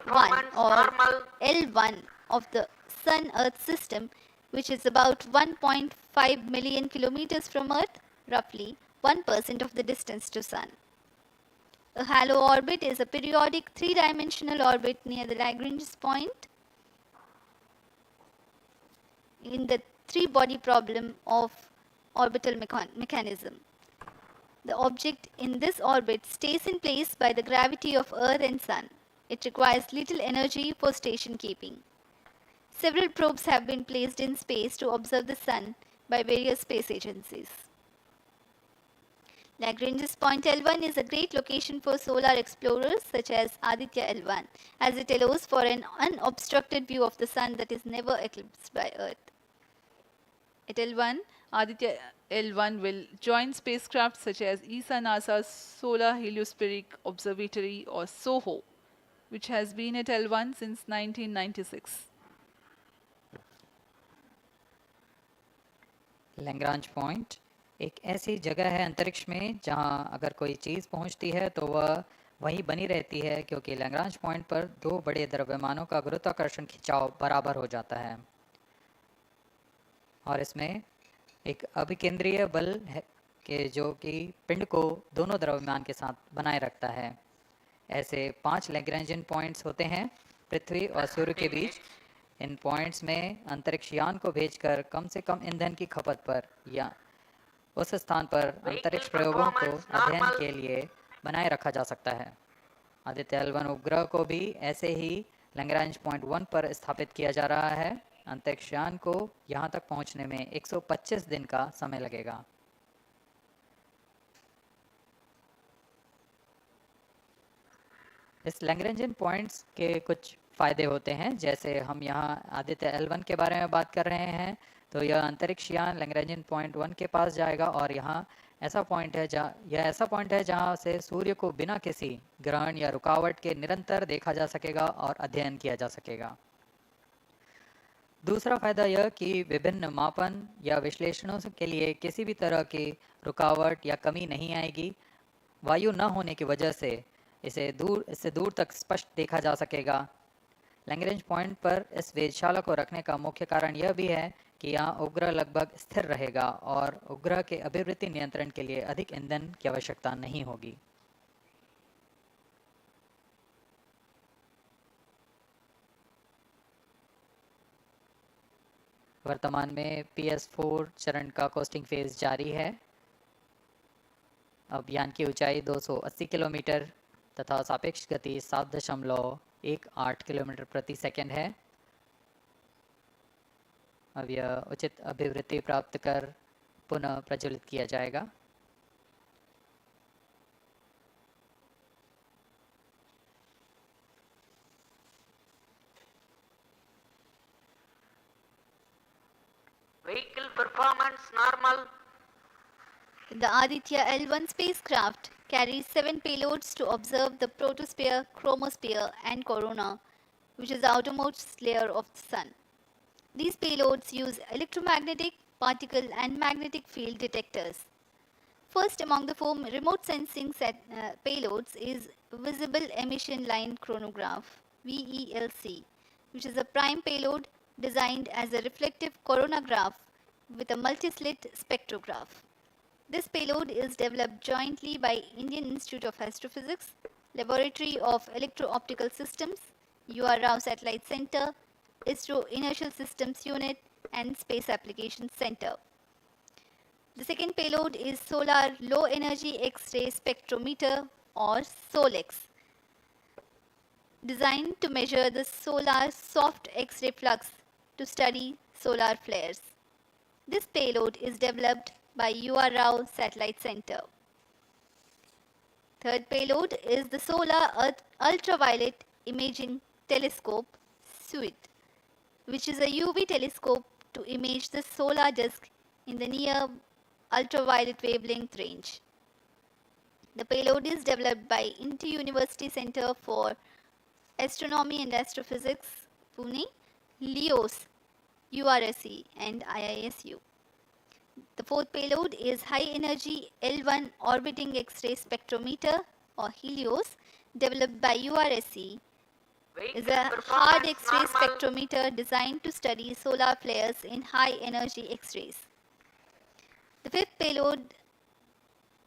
1 or L1 of the Sun-Earth system, which is about 1.5 million kilometers from Earth, roughly 1% of the distance to Sun. A halo orbit is a periodic three-dimensional orbit near the Lagrange point in the three-body problem of orbital mechanism. The object in this orbit stays in place by the gravity of Earth and Sun. It requires little energy for station keeping. Several probes have been placed in space to observe the Sun by various space agencies. Lagrange's point L1 is a great location for solar explorers such as Aditya-L1, as it allows for an unobstructed view of the Sun that is never eclipsed by Earth. At L1, Aditya-L1 will join spacecraft such as ESA-NASA's Solar Heliospheric Observatory or SOHO, which has been at L1 since 1996. Lagrange point एक ऐसी जगह है अंतरिक्ष में जहां अगर कोई चीज़ पहुंचती है तो वह वहीं बनी रहती है, क्योंकि लैग्रांज पॉइंट पर दो बड़े द्रव्यमानों का गुरुत्वाकर्षण खिंचाव बराबर हो जाता है और इसमें एक अभिकेंद्रीय बल है कि जो कि पिंड को दोनों द्रव्यमान के साथ बनाए रखता है। ऐसे 5 लैग्रांजियन पॉइंट्स होते हैं पृथ्वी और सूर्य के बीच। इन पॉइंट्स में अंतरिक्ष यान को भेजकर कम से कम ईंधन की खपत पर या उस स्थान पर अंतरिक्ष प्रयोगों को अध्ययन के लिए बनाए रखा जा सकता है। आदित्य-L1 उपग्रह को भी ऐसे ही लैग्रांज पॉइंट 1 पर स्थापित किया जा रहा है। अंतरिक्ष यान को यहां तक पहुंचने में 125 दिन का समय लगेगा। इस लैग्रांजियन पॉइंट्स के कुछ फ़ायदे होते हैं, जैसे हम यहाँ Aditya-L1 के बारे में बात कर रहे हैं तो यह अंतरिक्ष यान लैग्रांजियन पॉइंट 1 के पास जाएगा और यहाँ ऐसा पॉइंट है जहाँ से सूर्य को बिना किसी ग्रहण या रुकावट के निरंतर देखा जा सकेगा और अध्ययन किया जा सकेगा। दूसरा फ़ायदा यह कि विभिन्न मापन या विश्लेषणों के लिए किसी भी तरह की रुकावट या कमी नहीं आएगी। वायु न होने की वजह से इससे दूर तक स्पष्ट देखा जा सकेगा। लैग्रांज पॉइंट पर इस वेधशाला को रखने का मुख्य कारण यह भी है कि यहाँ उपग्रह लगभग स्थिर रहेगा और उपग्रह के अभिवृत्ति नियंत्रण के लिए अधिक ईंधन की आवश्यकता नहीं होगी। वर्तमान में PS4 चरण का कोस्टिंग फेज जारी है। अब यान की ऊंचाई 280 किलोमीटर तथा सापेक्ष गति 7.18 किलोमीटर प्रति सेकंड है। अब यह उचित अभिवृत्ति प्राप्त कर पुनः प्रज्वलित किया जाएगा। Vehicle performance normal. The Aditya-L1 spacecraft carries 7 payloads to observe the protosphere, chromosphere, and corona, which is the outermost layer of the Sun. These payloads use electromagnetic, particle, and magnetic field detectors. First among the 4 remote sensing payloads is Visible Emission Line Chronograph (VELC), which is a prime payload designed as a reflective coronagraph with a multi-slit spectrograph. This payload is developed jointly by Indian Institute of Astrophysics, Laboratory of Electro-Optical Systems, UR Rao Satellite Center, ISRO Inertial Systems Unit, and Space Applications Center. The second payload is Solar Low Energy X-ray Spectrometer or SOLEX, designed to measure the solar soft X-ray flux to study solar flares. This payload is developed by UR Rao Satellite Center. Third payload is the Solar Ultraviolet Imaging Telescope suite, which is a UV telescope to image the solar disk in the near ultraviolet wavelength range. The payload is developed by Inter-University Center for Astronomy and Astrophysics, Pune, LEOS, URSE and IISU. The fourth payload is High Energy L1 Orbiting X-ray Spectrometer or HELIOS, developed by URSE. Is a hard X-ray spectrometer designed to study solar flares in high energy X-rays. The fifth payload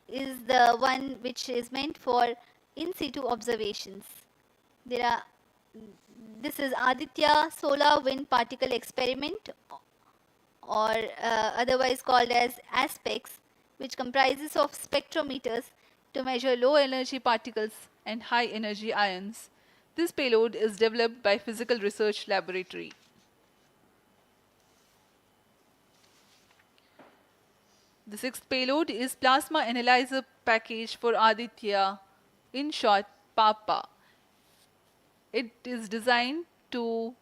is the one which is meant for in situ observations. This is Aditya Solar Wind Particle Experiment, or otherwise called as ASPEX, which comprises of spectrometers to measure low energy particles and high energy ions. This payload is developed by Physical Research Laboratory. The sixth payload is Plasma Analyzer Package for Aditya, in short PAPA. It is designed to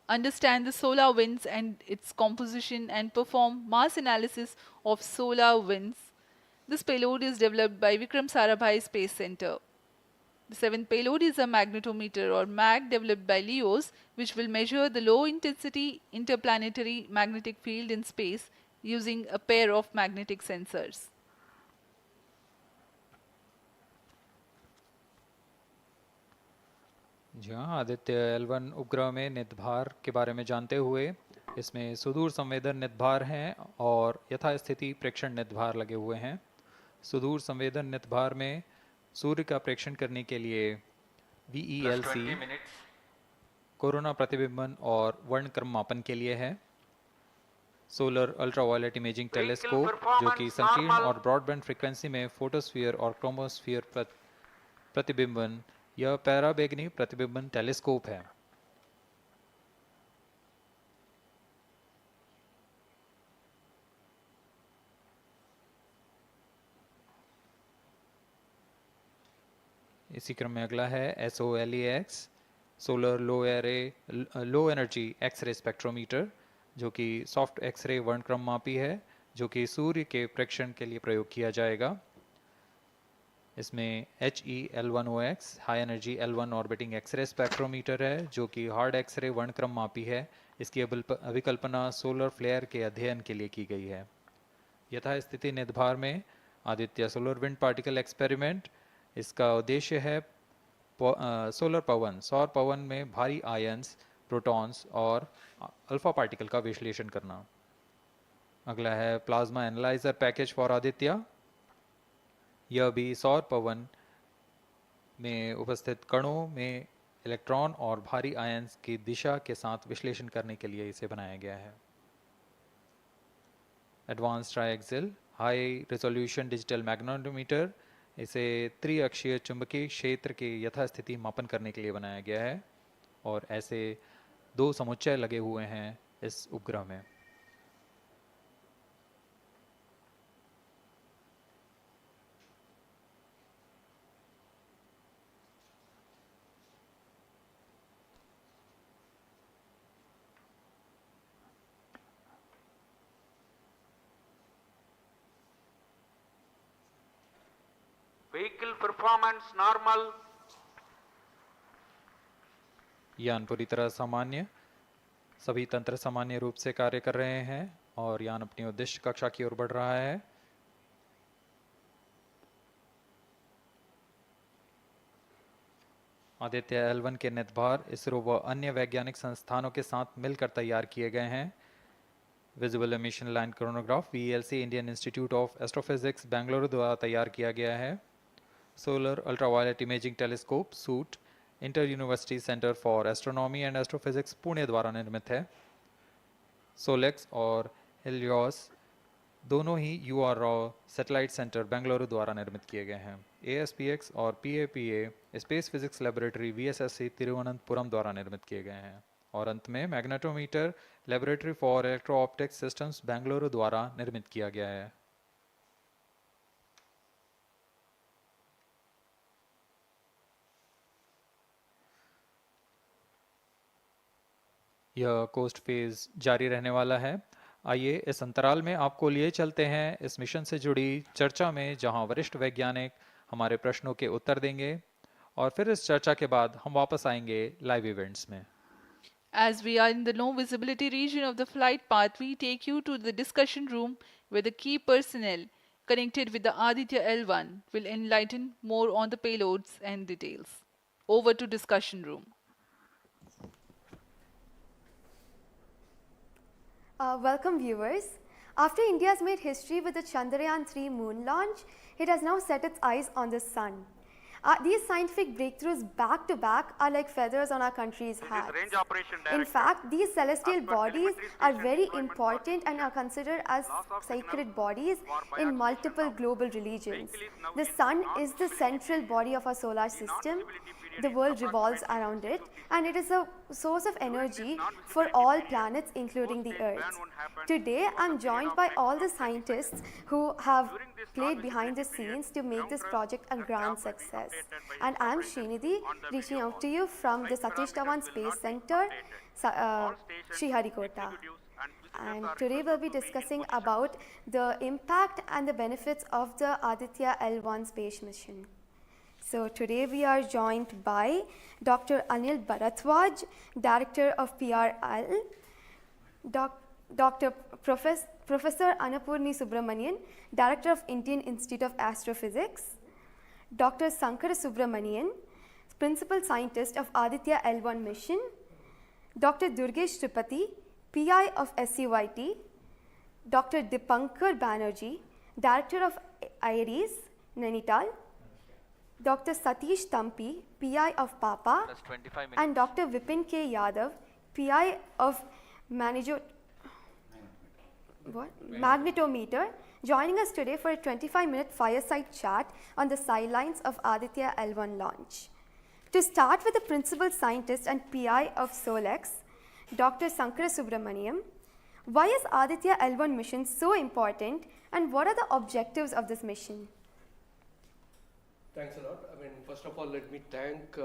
understand the solar winds and its composition and perform mass analysis of solar winds. This payload is developed by Vikram Sarabhai Space Center. The seventh payload is a magnetometer or MAG developed by LEOS, which will measure the low intensity interplanetary magnetic field in space using a pair of magnetic sensors. जी हाँ, Aditya L1 उपग्रह में निदभार के बारे में जानते हुए इसमें सुदूर संवेदन निदभार हैं और यथास्थिति प्रेक्षण निदभार लगे हुए हैं। सुदूर संवेदन निदभार में सूर्य का प्रेक्षण करने के लिए VELC कोरोना प्रतिबिंबन और वर्णक्रम मापन के लिए है। सोलर अल्ट्रावायलेट इमेजिंग टेलीस्कोप जो कि संकीर्ण और ब्रॉडबैंड फ्रीक्वेंसी में फोटोस्फीयर और क्रोमोस्फीयर प्रतिबिंबन यह पैराबैंगनी प्रतिबिंबन टेलीस्कोप है। इसी क्रम में अगला है SOLEX solar low energy x-ray spectrometer जो कि सॉफ्ट एक्सरे वर्णक्रम मापी है जो कि सूर्य के प्रेक्षण के लिए प्रयोग किया जाएगा। इसमें HEL1OX high energy L1 orbiting x-ray spectrometer है जो कि हार्ड एक्सरे वर्णक्रम मापी है। इसकी अभिकल्पना सोलर फ्लेयर के अध्ययन के लिए की गई है। यथास्थिति निदभार में Aditya solar wind particle experiment, इसका उद्देश्य है सोलर पवन सौर पवन में भारी आयंस, प्रोटॉन्स और अल्फा पार्टिकल का विश्लेषण करना। अगला है plasma analyser package for Aditya. यह भी सौर पवन में उपस्थित कणों में इलेक्ट्रॉन और भारी आयंस की दिशा के साथ विश्लेषण करने के लिए इसे बनाया गया है। Advance triaxial high resolution digital magnetometer, इसे त्रिअक्षीय चुंबकीय क्षेत्र के यथास्थिति मापन करने के लिए बनाया गया है और ऐसे 2 समुच्चय लगे हुए हैं इस उपग्रह में। Vehicle performance normal. यान पूरी तरह सामान्य, सभी तंत्र सामान्य रूप से कार्य कर रहे हैं और यान अपनी उद्दिष्ट कक्षा की ओर बढ़ रहा है। आदित्य L1 के निदभार इसरो व अन्य वैज्ञानिक संस्थानों के साथ मिलकर तैयार किए गए हैं। Visible emission line coronagraph VELC Indian institute of astrophysics Bengaluru द्वारा तैयार किया गया है। Solar ultraviolet imaging telescope suit inter university centre for astronomy and astrophysics Pune द्वारा निर्मित है। सोलेक्स और हेलियोस दोनों ही URO सैटेलाइट सेंटर बेंगलुरु द्वारा निर्मित किए गए हैं। ASPX और PAPA space physics laboratory VSSC Thiruvananthapuram द्वारा निर्मित किए गए हैं। और अंत में magnetometer laboratory for electro optics systems Bengaluru द्वारा निर्मित किया गया है। यह कोस्ट फेज जारी रहने वाला है। आइए इस अंतराल में आपको लिए चलते हैं इस मिशन से जुड़ी चर्चा में, जहां वरिष्ठ वैज्ञानिक हमारे प्रश्नों के उत्तर देंगे और फिर इस चर्चा के बाद हम वापस आएंगे लाइव इवेंट्स में। As we are in the low visibility region of the flight path, we take you to the discussion room where the key personnel connected with the Aditya-L1 will enlighten more on the payloads and details. Over to discussion room. Welcome viewers. After India has made history with the Chandrayaan-3 moon launch, it has now set its eyes on the sun. These scientific breakthroughs back to back are like feathers on our country's hat. In fact, these celestial bodies are very important and are considered as sacred bodies in multiple global religions. The sun is the central body of our solar system. The world revolves around it, and it is a source of energy for all planets, including the Earth. Today, I am joined by all the scientists who have played behind the scenes to make this project a grand success. And I am Srinidhi, reaching out to you from the Satish Dhawan Space Center, Sriharikota. And today we'll be discussing about the impact and the benefits of the Aditya-L1 space mission. So today we are joined by Dr. Anil Bharadwaj, Director of PRL, Professor Annapurni Subramanian, Director of Indian Institute of Astrophysics, Dr. Sankara Subramanian, Principal Scientist of Aditya-L1 Mission, Dr. Durgesh Tripathi, PI of SCYT, Dr. Dipankar Banerjee, Director of IRIS, Nainital, Dr. Satish Tampi, PI of PAPA, and Dr. Vipin K. Yadav, PI of Magnetometer, joining us today for a 25-minute fireside chat on the sidelines of Aditya-L1 launch. To start with the Principal Scientist and PI of SOLEX, Dr. Sankara Subramaniam, why is Aditya-L1 mission so important, and what are the objectives of this mission? Thanks a lot. First of all, let me thank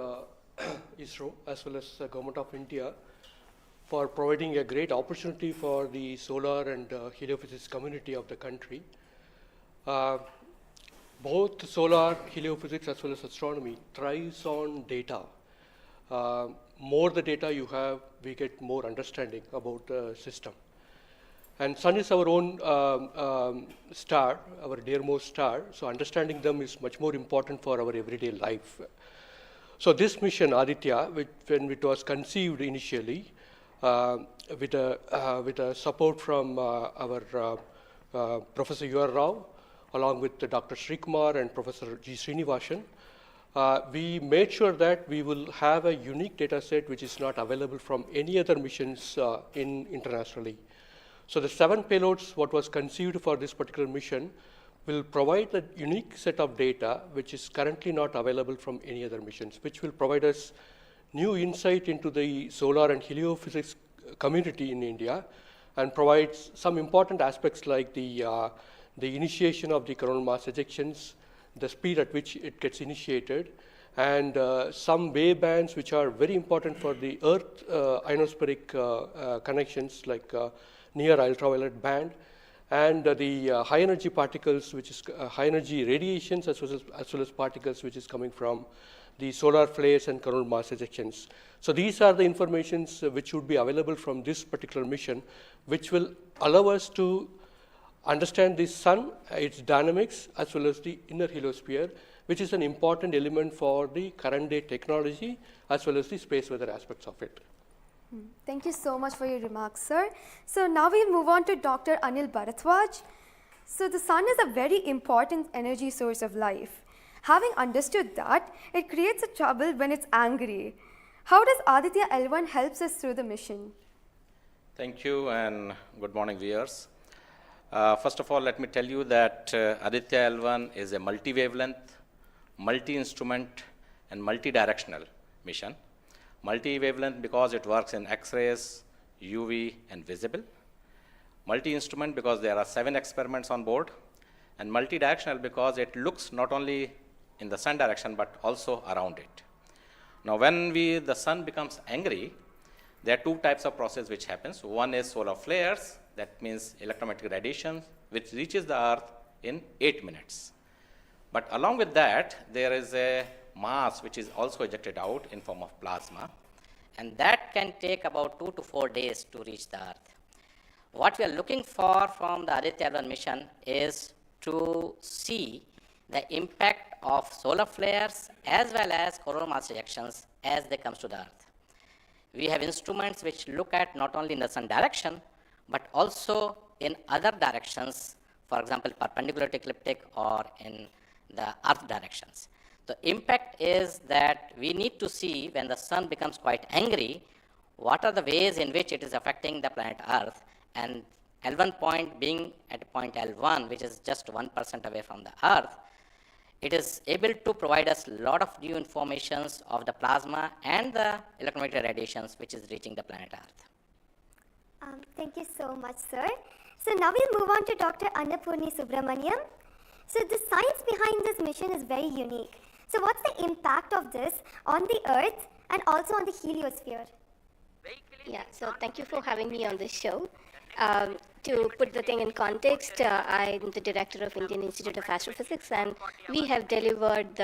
ISRO as well as the Government of India for providing a great opportunity for the solar and heliophysics community of the country. Both solar, heliophysics as well as astronomy thrives on data. More the data you have, we get more understanding about the system. And sun is our own star, our dearmost star, so understanding them is much more important for our everyday life. So this mission, Aditya, when it was conceived initially, with a support from our Professor U.R. Rao, along with Dr. Srikumar and Professor G. Srinivasan, we made sure that we will have a unique data set which is not available from any other missions internationally. So the 7 payloads, what was conceived for this particular mission, will provide a unique set of data which is currently not available from any other missions, which will provide us new insight into the solar and heliophysics community in India, and provides some important aspects like the initiation of the coronal mass ejections, the speed at which it gets initiated, and some wavebands which are very important for the Earth ionospheric connections, like near ultraviolet band, and the high energy particles, which is high energy radiations as well as particles which is coming from the solar flares and coronal mass ejections. So these are the informations which would be available from this particular mission, which will allow us to understand the sun, its dynamics, as well as the inner heliosphere, which is an important element for the current day technology as well as the space weather aspects of it. Thank you so much for your remarks, sir. So now we move on to Dr. Anil Bharadwaj. So the sun is a very important energy source of life. Having understood that, it creates a trouble when it's angry. How does Aditya-L1 helps us through the mission? Thank you, and good morning, viewers. First of all, let me tell you that Aditya-L1 is a multi-wavelength, multi-instrument, and multi-directional mission. Multi-wavelength because it works in X-rays, UV, and visible. Multi-instrument because there are 7 experiments on board. And multi-directional because it looks not only in the sun direction but also around it. Now when the sun becomes angry, There are two types of process which happens. One is solar flares, that means electromagnetic radiation, which reaches the Earth in 8 minutes. But along with that, there is a mass which is also ejected out in form of plasma. And that can take about 2 to 4 days to reach the Earth. What we are looking for from the Aditya-L1 mission is to see the impact of solar flares as well as coronal mass ejections as they come to the Earth. We have instruments which look at not only in the sun direction, but also in other directions, for example, perpendicular to ecliptic or in the Earth directions. The impact is that we need to see when the sun becomes quite angry, what are the ways in which it is affecting the planet Earth, and L1 point being at point L1, which is just 1% away from the Earth, it is able to provide us a lot of new informations of the plasma and the electromagnetic radiations which is reaching the planet Earth. Thank you so much, sir. So now we'll move on to Dr. Annapurni Subramaniam. So the science behind this mission is very unique. So what's the impact of this on the Earth and also on the heliosphere? Yeah, so thank you for having me on this show. To put the thing in context, I'm the director of Indian Institute of Astrophysics, and we have delivered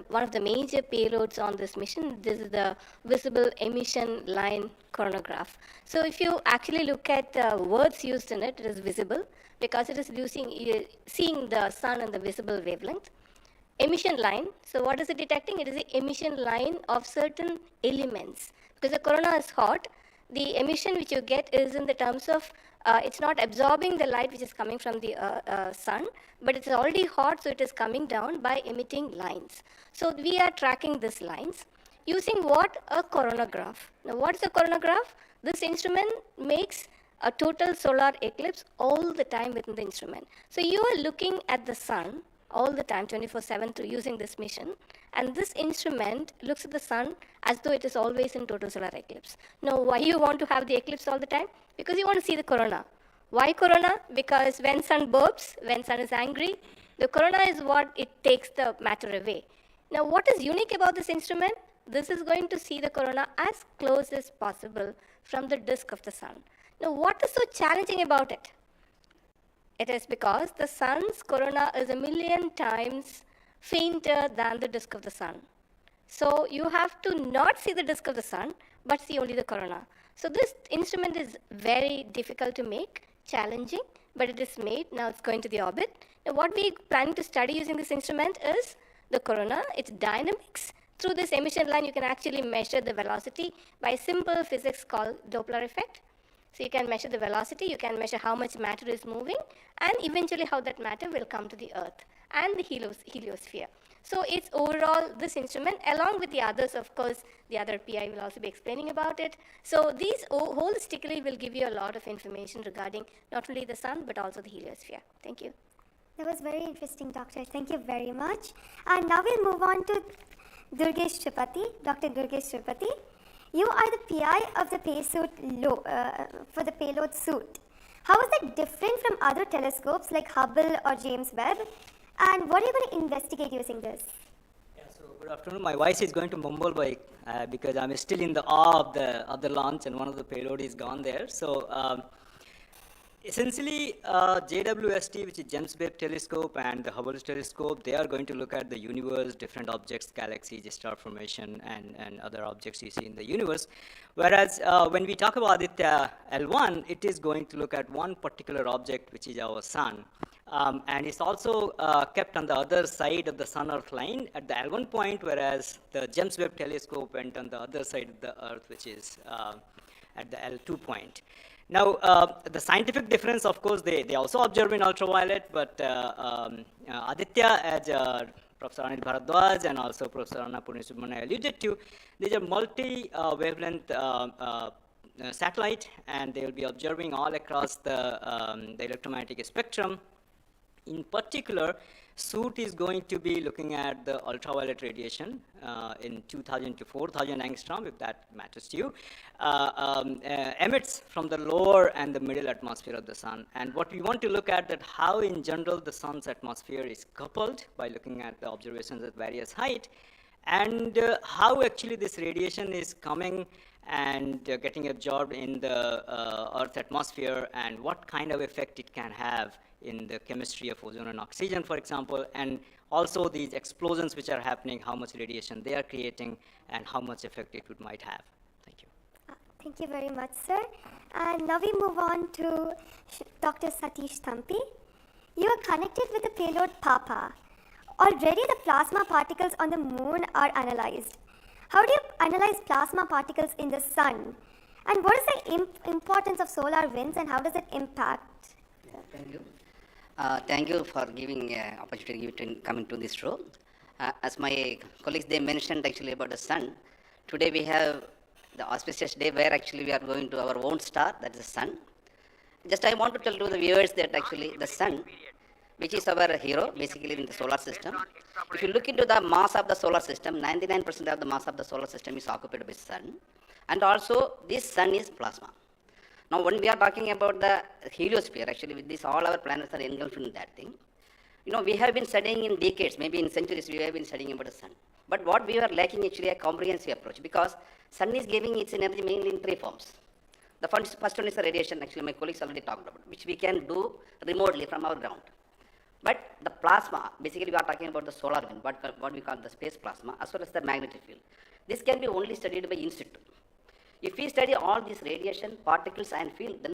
one of the major payloads on this mission. This is the visible emission line coronagraph. So if you actually look at the words used in it, it is visible because it is seeing the sun and the visible wavelength. Emission line, so what is it detecting? It is the emission line of certain elements. Because the corona is hot, the emission which you get is in the terms of, it's not absorbing the light which is coming from the sun, but it's already hot, so it is coming down by emitting lines. So we are tracking these lines using what? A coronagraph. Now what is a coronagraph? This instrument makes a total solar eclipse all the time within the instrument. So you are looking at the sun all the time, 24/7, through using this mission. And this instrument looks at the sun as though it is always in total solar eclipse. Now, why you want to have the eclipse all the time? Because you want to see the corona. Why corona? Because when sun burps, when sun is angry, the corona is what it takes the matter away. Now, what is unique about this instrument? This is going to see the corona as close as possible from the disk of the sun. Now, what is so challenging about it? It is because the sun's corona is 1,000,000 times fainter than the disk of the sun. So you have to not see the disk of the sun, but see only the corona. So this instrument is very difficult to make, challenging, but it is made. Now it's going to the orbit. Now what we planning to study using this instrument is the corona, its dynamics. Through this emission line, you can actually measure the velocity by simple physics called Doppler effect. So you can measure the velocity, you can measure how much matter is moving, and eventually how that matter will come to the Earth and the heliosphere. So it's overall this instrument, along with the others, of course, the other PI will also be explaining about it. So these holistically will give you a lot of information regarding not only the sun, but also the heliosphere. Thank you. That was very interesting, Doctor. Thank you very much. And now we'll move on to Durgesh Tripathi, Dr. Durgesh Tripathi. You are the PI of the for the payload suit. How is that different from other telescopes like Hubble or James Webb? And what are you going to investigate using this? Yeah, so good afternoon. My voice is going to mumble because I'm still in the awe of the launch, and one of the payload is gone there. So essentially, JWST, which is James Webb Telescope, and the Hubble Telescope, they are going to look at the universe, different objects, galaxies, star formation, and other objects you see in the universe. Whereas when we talk about Aditya-L1, it is going to look at one particular object, which is our sun. And it's also kept on the other side of the sun-Earth line at the L1 point, whereas the James Webb Telescope went on the other side of the Earth, which is at the L2 point. Now, the scientific difference, of course, they also observe in ultraviolet, but Aditya, as Professor Anil Bharadwaj and also Professor Annapurni Subramaniam alluded to, these are multi-wavelength satellite, and they will be observing all across the electromagnetic spectrum. In particular, suit is going to be looking at the ultraviolet radiation in 2000 to 4000 angstrom, if that matters to you, emits from the lower and the middle atmosphere of the sun. And what we want to look at that how in general the sun's atmosphere is coupled by looking at the observations at various height, and how actually this radiation is coming and getting absorbed in the Earth's atmosphere, and what kind of effect it can have in the chemistry of ozone and oxygen, for example, and also these explosions which are happening, how much radiation they are creating, and how much effect it might have. Thank you. Thank you very much, sir. And now we move on to Dr. Satish Thampi. You are connected with the payload PAPA. Already the plasma particles on the moon are analyzed. How do you analyze plasma particles in the sun? And what is the importance of solar winds and how does it impact? Thank you. Thank you for giving opportunity to come into this show. As my colleagues, they mentioned actually about the sun. Today we have the auspicious day where actually we are going to our own star, that is the sun. Just I want to tell to the viewers that actually the sun, which is our hero basically in the solar system. If you look into the mass of the solar system, 99% of the mass of the solar system is occupied by sun. And also this sun is plasma. Now when we are talking about the heliosphere, actually with this all our planets are engulfed in that thing. You know, we have been studying in decades, maybe in centuries, we have been studying about the sun. But what we are lacking actually a comprehensive approach, because sun is giving its energy mainly in three forms. The first one is the radiation, actually my colleagues already talked about, which we can do remotely from our ground. But the plasma, basically we are talking about the solar wind, what we call the space plasma, as well as the magnetic field. This can be only studied by in situ. If we study all these radiation, particles and field, then